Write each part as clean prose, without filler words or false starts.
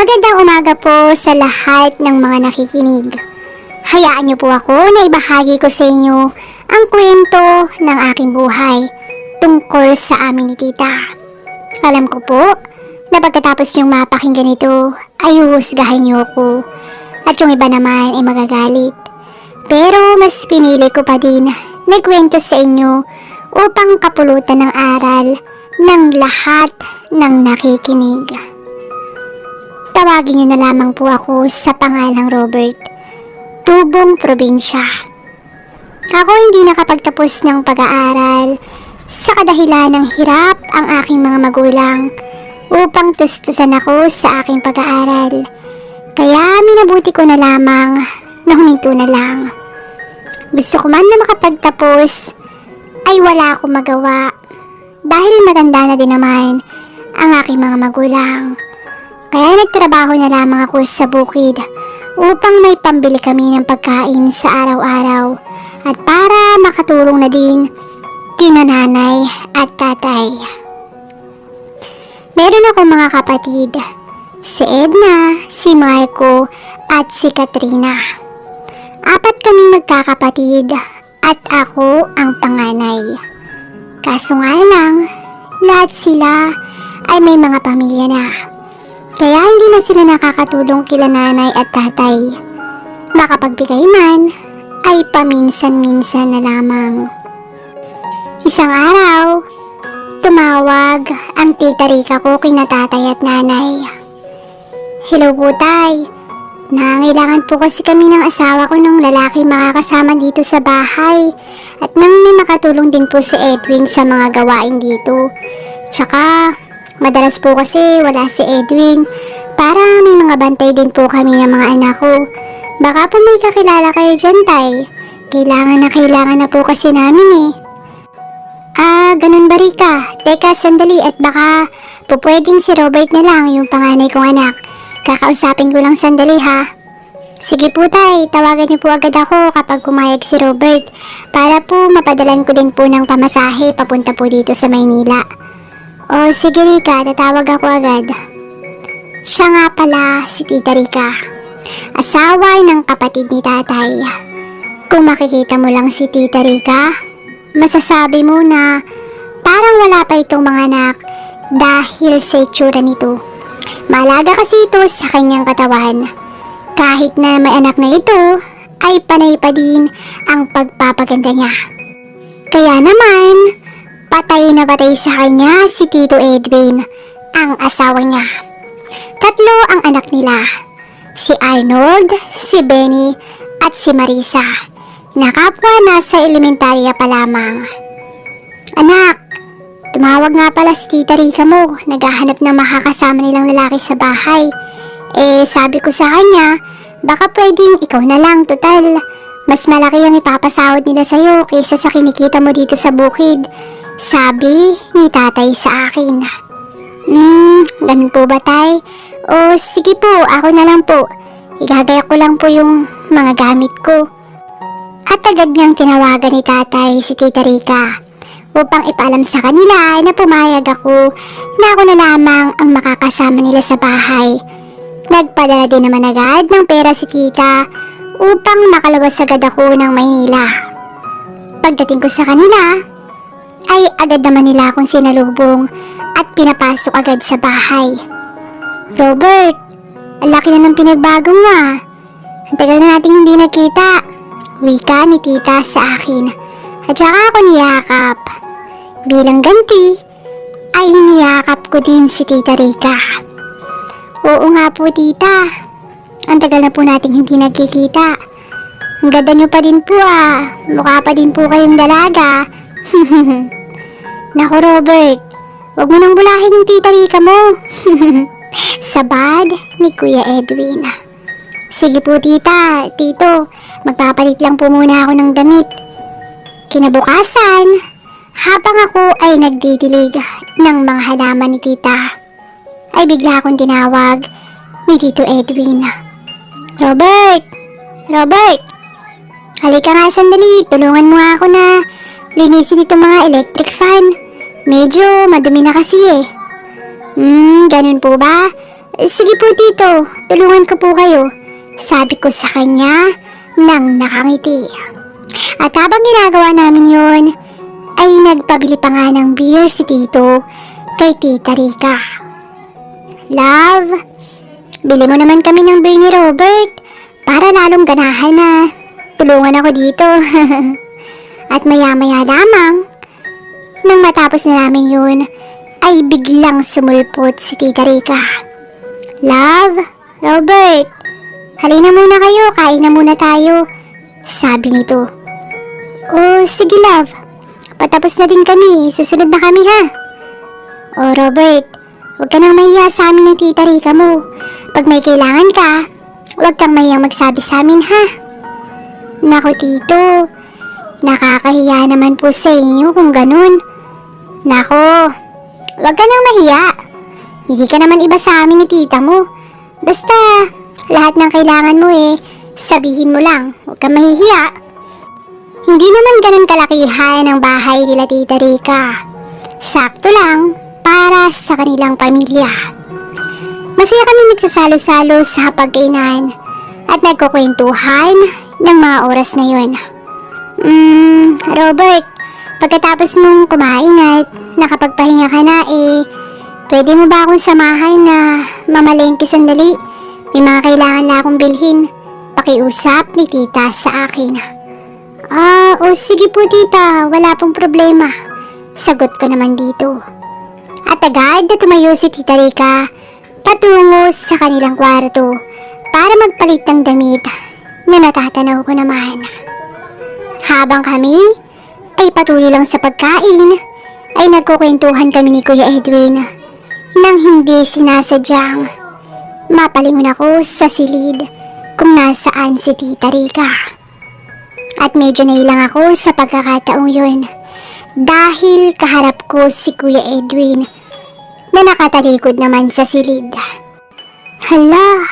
Magandang umaga po sa lahat ng mga nakikinig. Hayaan niyo po ako na ibahagi ko sa inyo ang kwento ng aking buhay tungkol sa amin ni tita. Alam ko po na pagkatapos niyong mapakinggan ito ay huhusgahan niyo ako at yung iba naman ay magagalit. Pero mas pinili ko pa din na ikwento sa inyo upang kapulutan ng aral ng lahat ng nakikinig. Tawagin niyo na lamang po ako sa pangalang Robert, Tubong Probinsya. Ako hindi nakapagtapos ng pag-aaral sa kadahilan ng hirap ang aking mga magulang upang tustusan ako sa aking pag-aaral. Kaya minabuti ko na lamang na huminto na lang. Gusto ko man na makapagtapos ay wala akong magawa dahil matanda na din naman ang aking mga magulang. Kaya nagtrabaho na lamang ako sa bukid upang may pambili kami ng pagkain sa araw-araw at para makatulong na din kina nanay at tatay. Meron akong mga kapatid, si Edna, si Marco at si Katrina. 4 kaming magkakapatid at ako ang panganay. Kaso nga lang, lahat sila ay may mga pamilya na. Kaya hindi na sila nakakatulong kila nanay at tatay. Makapagbigay man ay paminsan-minsan na lamang. Isang araw, tumawag ang tita Rika ko kina tatay at nanay. Hello po tay, nangangailangan po kasi kami ng asawa ko ng lalaki makakasama dito sa bahay at nang may makatulong din po si Edwin sa mga gawain dito. Tsaka madalas po kasi wala si Edwin para may mga bantay din po kami ng mga anak ko. Baka po may kakilala kayo dyan tay. Kailangan na po kasi namin eh. Ganun ba Rika? Teka sandali at baka po pwedeng si Robert na lang yung panganay kong anak. Kakausapin ko lang sandali ha. Sige po tay, tawagan niyo po agad ako kapag pumayag si Robert para po mapadalan ko din po ng pamasahe papunta po dito sa Maynila. O sige Rika, tatawag ako agad. Siya nga pala si Tita Rika, asawa ng kapatid ni tatay. Kung makikita mo lang si Tita Rika, masasabi mo na parang wala pa itong mga anak dahil sa itsura nito. Malaga kasi ito sa kanyang katawan. Kahit na may anak na ito, ay panay pa din ang pagpapaganda niya. Kaya naman, patay na patay sa kanya si Tito Edwin, ang asawa niya. 3 ang anak nila, si Arnold, si Benny, at si Marisa, na kapwa nasa elementarya pa lamang. Anak, tumawag nga pala si Tita Rika mo, naghahanap ng makakasama nilang lalaki sa bahay. Sabi ko sa kanya, baka pwedeng ikaw na lang, total. Mas malaki ang ipapasahod nila sa'yo kaysa sa kinikita mo dito sa bukid. Sabi ni tatay sa akin. Ganun po ba tay? O sige po, ako na lang po. Igagaya ko lang po yung mga gamit ko. At agad niyang tinawagan ni tatay si Tita Rika upang ipaalam sa kanila na pumayag ako na ako na lamang ang makakasama nila sa bahay. Nagpadala din naman agad ng pera si tita upang makalabas agad ako ng Maynila. Pagdating ko sa kanila, ay agad naman nila akong sinalubong at pinapasok agad sa bahay. Robert, ang laki na ng pinagbago mo ah. Ang tagal na nating hindi nakita. Wika ni tita sa akin. At saka ako niyakap. Bilang ganti, ay niyakap ko din si Tita Rika. Oo nga po tita. Ang tagal na po nating hindi nagkikita. Ang ganda nyo pa din po ah. Mukha pa din po kayong dalaga. Naku Robert, wag mo nang bulahin yung Tita Rika mo. Sabad ni Kuya Edwin. Sige po tita, tito, magpapalit lang po muna ako ng damit. Kinabukasan, habang ako ay nagdidilig ng mga halaman ni tita, ay bigla akong tinawag ni Tito Edwin. Robert, halika nga sandali, tulungan mo nga ako na linisin itong mga electric fan. Medyo madumi na kasi eh. Ganun po ba? Sige po tito, tulungan ko po kayo. Sabi ko sa kanya nang nakangiti. At habang ginagawa namin yon, ay nagpabili pa nga ng beer si tito kay Tita Rica. Love, bili mo naman kami ng beer ni Robert para lalong ganahan na tulungan ako dito. At maya-maya lamang, nang matapos na namin yun, ay biglang sumulpot si Tita Rica. Love, Robert, halina muna kayo, kain na muna tayo, sabi nito. Oh, sige love, patapos na din kami, susunod na kami ha. Oh Robert, huwag ka nang mahiya sa amin ng Tita Rica mo. Pag may kailangan ka, huwag kang mahiyang magsabi sa amin ha. Naku tito, nakakahiya naman po sa inyo kung ganun. Nako, wag ka nang mahiya. Hindi ka naman iba sa amin ni tita mo. Basta, lahat ng kailangan mo sabihin mo lang. Huwag kang mahihiya. Hindi naman ganun kalakihan ang bahay nila Tita Rica. Sakto lang para sa kanilang pamilya. Masaya kami nagsasalo-salo sa pagkainan at nagkukwentuhan ng mga oras na yun. Robert, pagkatapos mong kumain at nakapagpahinga ka na pwede mo ba akong samahan na mamalengke sandali? May mga kailangan na akong bilhin. Pakiusap ni tita sa akin. Sige po tita, wala pong problema. Sagot ko naman dito. At agad na tumayo si Tita Rica patungo sa kanilang kwarto para magpalit ng damit na natatanaw ko naman. Habang kami ay patuloy lang sa pagkain, ay nagkukwentuhan kami ni Kuya Edwin nang hindi sinasadyang mapalingon ako sa silid kung nasaan si Tita Rica. At medyo nailang ako sa pagkakataong yun dahil kaharap ko si Kuya Edwin na nakatalikod naman sa silid. Hala,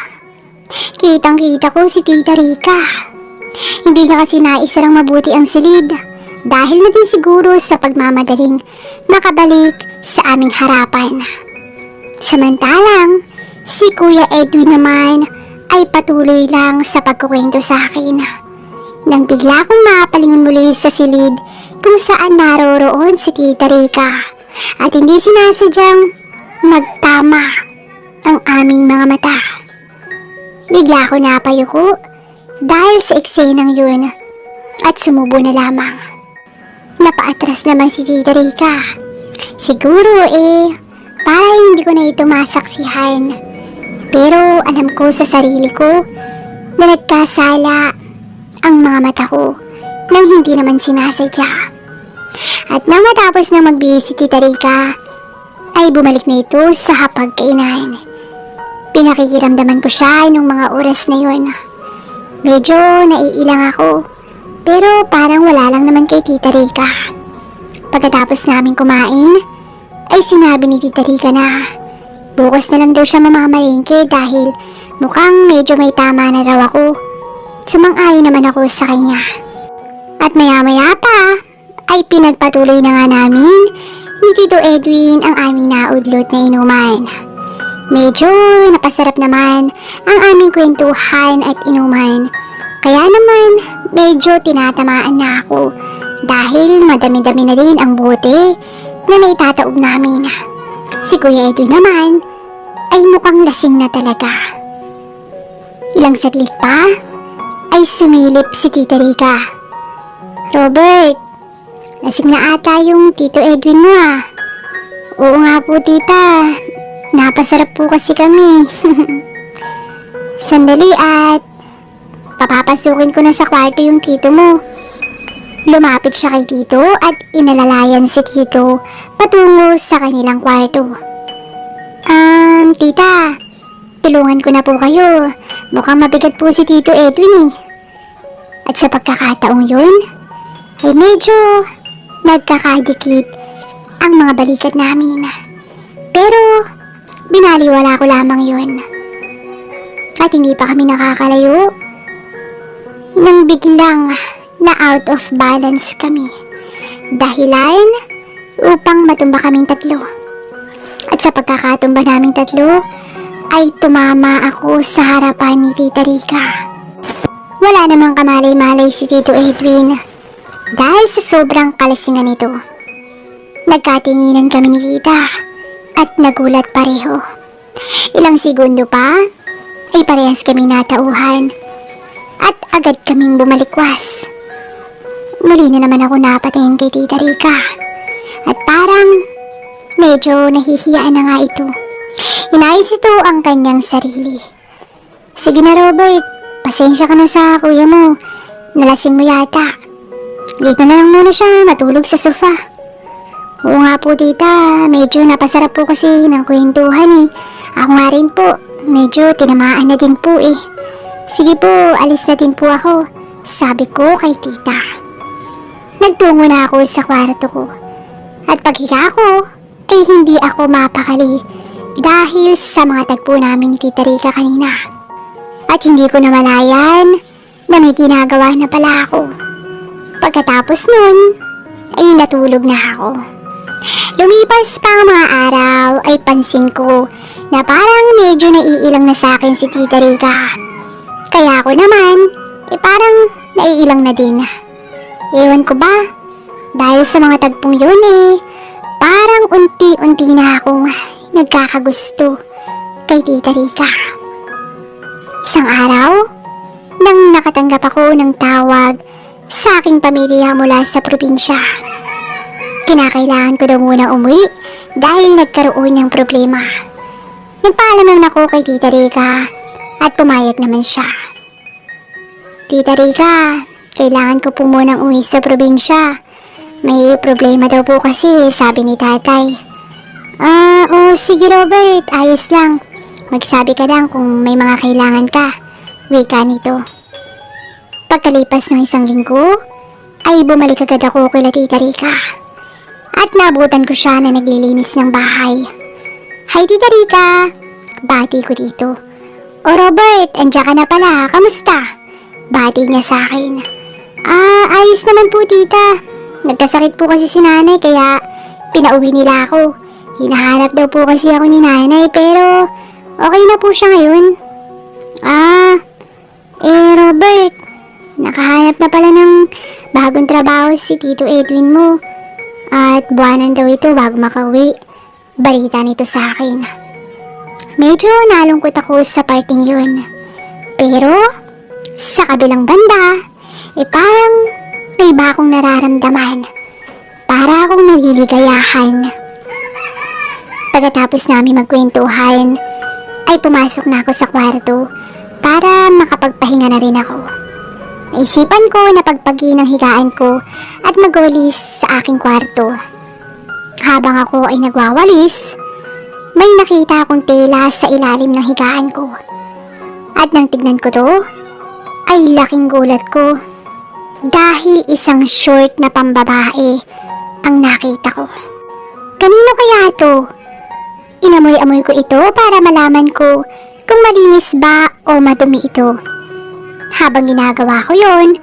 kitang-kita ko si Tita Rica. Hindi niya kasi naisarang mabuti ang silid dahil na din siguro sa pagmamadaling makabalik sa aming harapan. Samantalang, si Kuya Edwin naman ay patuloy lang sa pagkukwento sa akin. Nang bigla kong mapalingon muli sa silid kung saan naroroon si Tita Rica at hindi sinasadyang magtama ang aming mga mata. Bigla ko napayuko dahil sa eksenang yun at sumubo na lamang. Napaatras naman si Tita Rica. Siguro para hindi ko na ito masaksihan. Pero alam ko sa sarili ko na nagkasala ang mga mata ko nang hindi naman sinasadya. At nang matapos na magbihis si Tita Rica, ay bumalik na ito sa hapagkainan. Pinakikiramdaman ko siya nung mga oras na yun. Medyo naiilang ako, pero parang wala lang naman kay Tita Rica. Pagkatapos namin kumain, ay sinabi ni Tita Rica na bukas na lang daw siya mamamalengke dahil mukhang medyo may tama na raw ako. Sumang-ayon naman ako sa kanya. At maya-maya pa, ay pinagpatuloy na nga namin ni Tito Edwin ang aming naudlot na inuman. Medyo napasarap naman ang aming kwentuhan at inuman. Kaya naman medyo tinatamaan na ako dahil madami-dami na din ang bote na naitataob namin. Si Kuya Edwin naman ay mukhang lasing na talaga. Ilang saglit pa ay sumilip si Tita Rica. Robert, lasing na ata yung Tito Edwin mo Oo nga po tita, napasarap po kasi kami. Sandali at papapasukin ko na sa kwarto yung tito mo. Lumapit siya kay tito at inalalayan si tito patungo sa kanilang kwarto. Tita, tulungan ko na po kayo. Mukhang mabigat po si Tito Edwin At sa pagkakataong yun, ay medyo nagkakadikit ang mga balikat namin. Pero binaliwala ko lamang yun. At hindi pa kami nakakalayo nang biglang na out of balance kami. Dahilan upang matumba kaming tatlo. At sa pagkakatumba naming tatlo, ay tumama ako sa harapan ni Tita Rica. Wala namang kamalay-malay si Tito Edwin dahil sa sobrang kalasingan nito. Nagkatinginan kami ni Tita at nagulat pareho. Ilang segundo pa ay parehas kami natauhan at agad kaming bumalikwas. Muli na naman ako napatingin kay Tita Rica at parang medyo nahihiyaan na nga ito. Inayos ito ang kanyang sarili. Sige na Robert, pasensya ka na sa kuya mo. Nalasing mo yata. Dito na lang muna siya matulog sa sofa. Oo nga po tita, medyo napasarap po kasi ng kwentuhan eh. Ako nga rin po, medyo tinamaan na din po eh. Sige po, alis na din po ako, sabi ko kay tita. Nagtungo na ako sa kwarto ko. At paghiga ko, ay hindi ako mapakali dahil sa mga tagpo namin ni Tita Rica kanina. At hindi ko namalayan na may ginagawa na pala ako. Pagkatapos nun, ay natulog na ako. Lumipas pa ang mga araw ay pansin ko na parang medyo naiilang na sa akin si Tita Rica. Kaya ako naman, parang naiilang na din. Ewan ko ba, dahil sa mga tagpong yun parang unti-unti na akong nagkakagusto kay Tita Rica. Isang araw, nang nakatanggap ako ng tawag sa aking pamilya mula sa probinsya. Kinakailangan ko daw muna umuwi dahil nagkaroon ng problema. Nagpaalam naman ako kay Tita Rica at pumayag naman siya. Tita Rica, kailangan ko po munang uwi sa probinsya. May problema daw po kasi, sabi ni tatay. Sige Robert, ayos lang. Magsabi ka lang kung may mga kailangan ka. Wika nito. Pagkalipas ng isang linggo, ay bumalik agad ako kay Tita Rica. At nabutan ko siya na naglilinis ng bahay. Hi Tita Rica! Bati ko dito. O Robert, andiyan ka na pala, kamusta? Bati niya sa akin. Ayos naman po tita. Nagkasakit po kasi si nanay kaya pinauwi nila ako. Hinahanap daw po kasi ako ni nanay pero okay na po siya ngayon. Robert, nakahanap na pala ng bagong trabaho si Tito Edwin mo. At buwanan daw ito bago makauwi. Balita nito sa akin. Medyo nalungkot ako sa parting yun. Pero sa kabilang banda, parang may iba akong nararamdaman. Para akong naliligayahan. Pagkatapos namin magkwentuhan, ay pumasok na ako sa kwarto para makapagpahinga na rin ako. Naisipan ko na pagpagi ng higaan ko at magwalis sa aking kwarto. Habang ako ay nagwawalis, may nakita akong tela sa ilalim ng higaan ko. At nang tignan ko to, ay laking gulat ko dahil isang short na pambabae ang nakita ko. Kanino kaya to? Inamoy-amoy ko ito para malaman ko kung malinis ba o madumi ito. Habang ginagawa ko yon,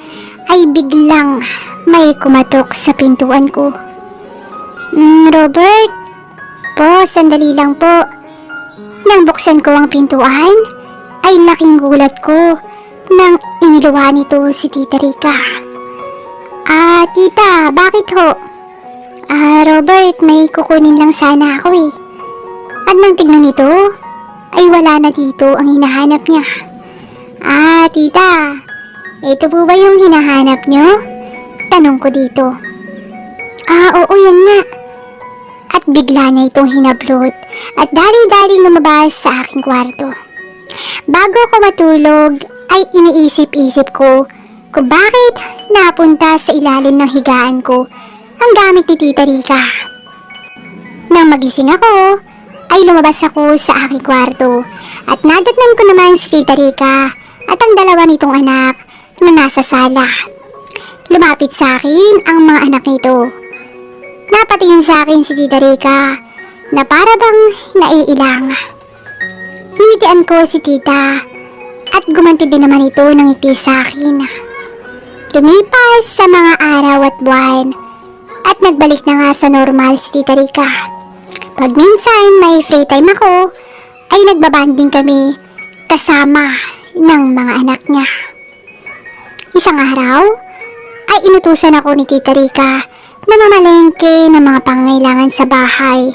ay biglang may kumatok sa pintuan ko. Robert? Po, sandali lang po. Nang buksan ko ang pintuan, ay laking gulat ko nang iniluwa nito si Tita Rica. Tita, bakit ho? Robert, may kukunin lang sana ako eh. At nang tignan nito, ay wala na dito ang hinahanap niya. Tita, ito po ba yung hinahanap niyo? Tanong ko dito. Oo, yan nga. At bigla na itong hinablot at dali-dali lumabas sa aking kwarto. Bago ako matulog, ay iniisip-isip ko kung bakit napunta sa ilalim ng higaan ko ang gamit ni Tita Rica. Nang magising ako, ay lumabas ako sa aking kwarto at nadatnan ko naman si Tita Rica at ang dalawa nitong anak na nasa sala. Lumapit sa akin ang mga anak nito. Napatingin sa akin si Tita Rica na para bang naiilang. Hinitian ko si Tita at gumanti din naman ito ng ngiti sa akin. Lumipas sa mga araw at buwan at nagbalik na nga sa normal si Tita Rica. Pag minsan may free time ako, ay nagbabanding kami kasama ng mga anak niya. Isang araw ay inutusan ako ni Tita Rica na mamalengke ng mga pangangailangan sa bahay.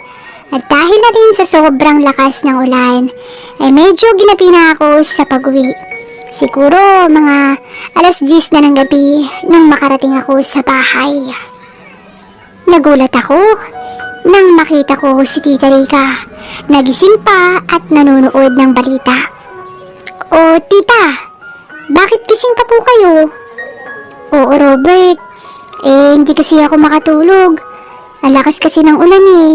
At dahil na din sa sobrang lakas ng ulan, ay medyo ginabi na ako sa pag-uwi. Siguro mga 10:00 na ng gabi nang makarating ako sa bahay. Nagulat ako nang makita ko si Tita Rica, nagising pa at nanonood ng balita. "O tita, bakit gising pa po kayo?" "Oo Robert, hindi kasi ako makatulog. Ang lakas kasi ng ulan eh.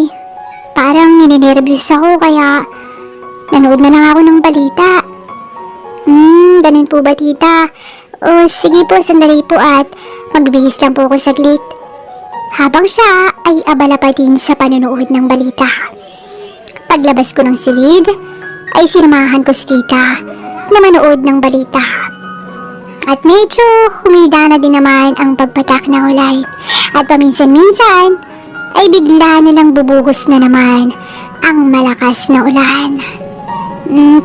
Parang nininervyos ako kaya nanood na lang ako ng balita." Ganun po ba tita? O sige po, sandali po at magbihis lang po ako saglit. Habang siya ay abala pa din sa panonood ng balita. Paglabas ko ng silid, ay sinamahan ko si tita na manood ng balita. At medyo humida na din naman ang pagpatak ng ulan. At paminsan-minsan, ay bigla na lang bubuhos na naman ang malakas na ulan.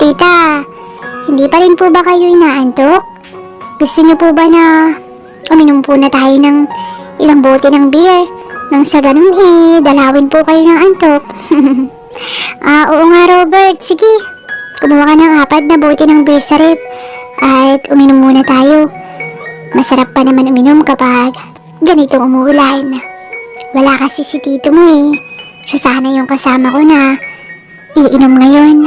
Tita, hindi pa rin po ba kayo inaantok? Gusto niyo po ba na uminom po na tayo ng ilang bote ng beer? Nang sa ganun dalawin po kayo ng antok. Oo nga Robert, sige. Kumuha ka ng 4 na bote ng beer sa rep at uminom muna tayo. Masarap pa naman uminom kapag ganitong umuulan. Wala kasi si tito mo Siya sana yung kasama ko na iinom ngayon.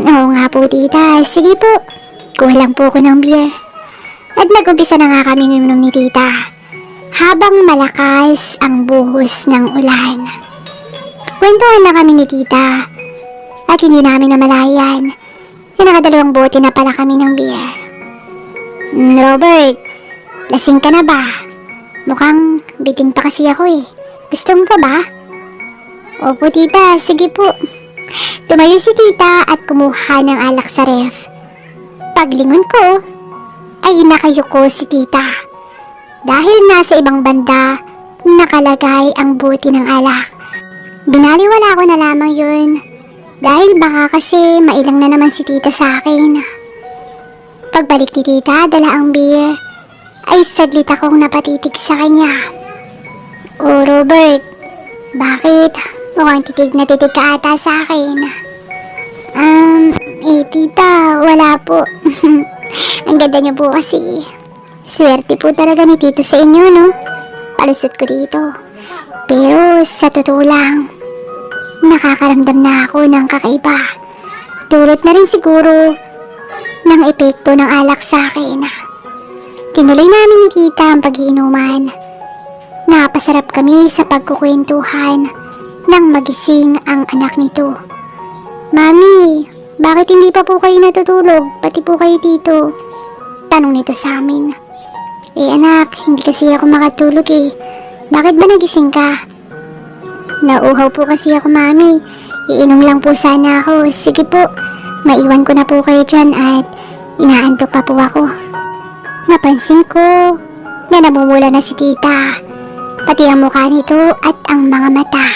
Oo nga po tita. Sige po, kuha lang po ako ng beer. At nag-umpisa na nga kami uminom ni tita habang malakas ang buhos ng ulan. Kwentuhan na kami ni tita at hindi namin namalayan na nakadalawang bote na pala kami ng beer. Robert, lasing ka na ba? Mukhang bitin pa kasi ako Gusto mo pa ba? Opo tita, sige po. Tumayo si tita at kumuha ng alak sa ref. Paglingon ko, ay nakayuko si tita. Dahil nasa ibang banda, nakalagay ang bote ng alak. Binaliwala ko na lamang yun. Dahil baka kasi mailang na naman si tita sa akin. Pagbalik ni tita, dala ang beer, ay saglit akong napatitig sa kanya. "Oh Robert, bakit? Mukhang titig na titig ka ata sa akin." Tita, wala po. Ang ganda niyo po kasi. Swerte po talaga ni tito sa inyo, no? Palusot ko dito. Pero sa totoo lang, nakakaramdam na ako ng kakaiba. Dulot na rin siguro ng epekto ng alak sa akin. Tinuloy namin ni tita ang pag-iinuman. Napasarap kami sa pagkukwentuhan nang magising ang anak nito. "Mami, bakit hindi pa po kayo natutulog? Pati po kayo tito?" Tanong nito sa amin. Anak, hindi kasi ako makatulog Bakit ba nagising ka?" "Nauuhaw po kasi ako mami. Iinom lang po sana ako." "Sige po, maiwan ko na po kayo dyan at inaantok pa po ako." Napansin ko na namumula na si tita, pati ang mukha nito at ang mga mata.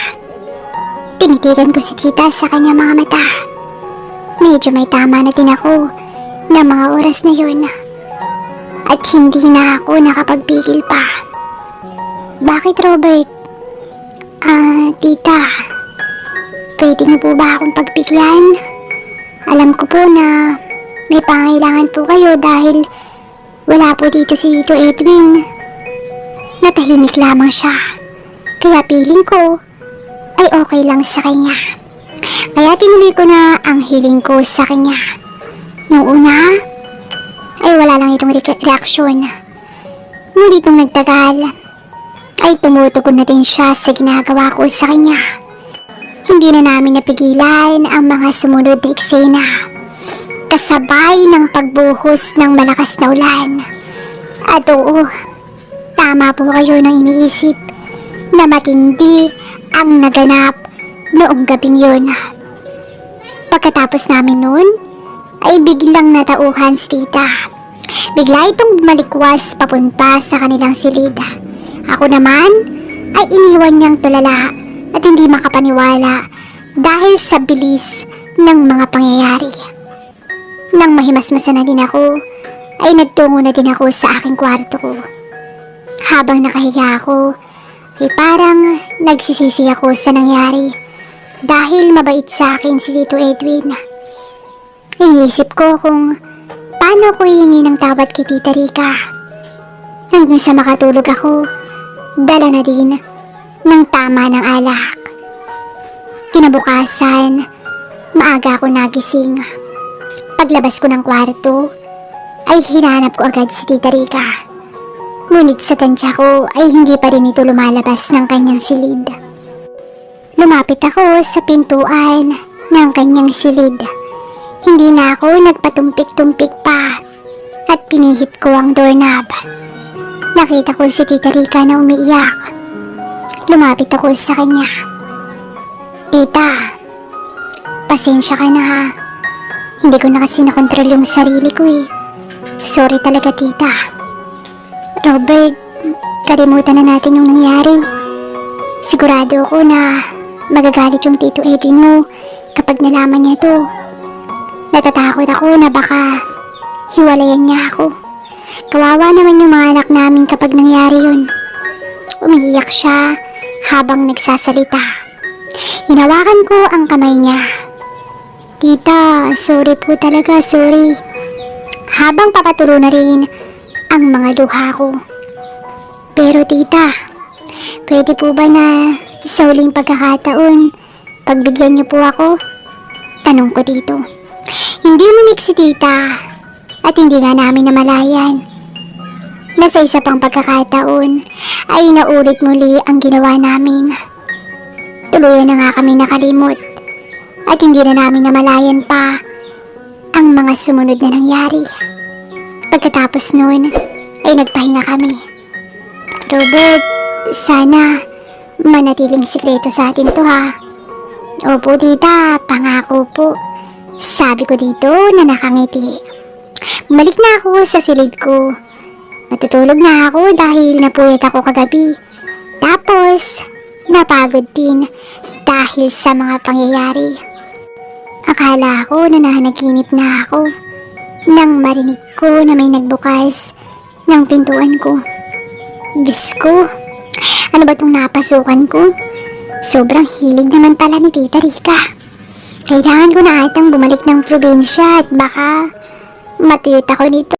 Tinitigan ko si tita sa kanya mga mata. Medyo may tama na din ako na mga oras na yun. At hindi na ako nakapagpigil pa. "Bakit Robert?" Tita, pwede niyo po ba akong pagpigyan? Alam ko po na may pangailangan po kayo dahil wala po dito si Tito Edwin." Natahimik lamang siya, kaya piling ko ay okay lang sa kanya. Kaya tinuloy ko na ang hiling ko sa kanya. Nung una, ay wala lang itong reaksyon. Ngunit nung nagtagal, ay tumutugon na din siya sa ginagawa ko sa kanya. Hindi na namin napigilan ang mga sumunod na eksena, kasabay ng pagbuhos ng malakas na ulan. At oo, tama po kayo nang iniisip na matindi ang naganap noong gabing yun. Pagkatapos namin nun, ay biglang natauhan si tita. Bigla itong bumalikwas papunta sa kanilang silid. Ako naman ay iniwan niyang tulala at hindi makapaniwala dahil sa bilis ng mga pangyayari. Nang mahimasmasan na din ako, ay nagtungo na din ako sa aking kwarto ko. Habang nakahiga ako, ay parang nagsisisi ako sa nangyari dahil mabait sa akin si Tito Edwin. Iniisip ko kung paano ko hihingi ng tawad kay Tita Rica. Hanggang sa makatulog ako, dala na din ng tama ng alak. Kinabukasan, maaga ako nagising. Paglabas ko ng kwarto, ay hinanap ko agad si Tita Rica. Ngunit sa tansya ko ay hindi pa rin ito lumalabas ng kanyang silid. Lumapit ako sa pintuan ng kanyang silid. Hindi na ako nagpatumpik-tumpik pa at pinihit ko ang doorknob. Nakita ko si Tita Rica na umiiyak. Lumapit ako sa kanya. Tita, pasensya ka na ha. Hindi ko na kasi nakontrol yung sarili ko eh. Sorry talaga tita. Robert, kalimutan na natin yung nangyari. Sigurado ako na magagalit yung Tito Edwin mo kapag nalaman niya to. Natatakot ako na baka hiwalayan niya ako. Kawawa naman yung mga anak namin kapag nangyari yun. Umiiyak siya habang nagsasalita. Hinawakan ko ang kamay niya. Tita, sorry po talaga, sorry. Habang papatulo na rin ang mga luha ko. Pero tita, pwede po ba na sa huling pagkakataon, pagbigyan niyo po ako? Tanong ko dito. Hindi mumik si tita at hindi nga namin namalayan. Nasa isa pang pagkakataon ay naulit muli ang ginawa namin. Tuluyan na nga kami nakalimot at hindi na namin namalayan pa ang mga sumunod na nangyari. Pagkatapos noon ay nagpahinga kami. Robert, sana manatiling sikreto sa atin to ha. Opo tita, pangako po. Sabi ko dito na nakangiti. Balik na ako sa silid ko. Matutulog na ako dahil napuyat ako kagabi. Tapos, napagod din dahil sa mga pangyayari. Akala ko na nanaginip na ako nang marinig ko na may nagbukas ng pintuan ko. Diyos ko, ano ba itong napasukan ko? Sobrang hilig naman pala ni Tita Rica. Kailangan ko na atang bumalik ng probinsya at baka matiyot ako nito.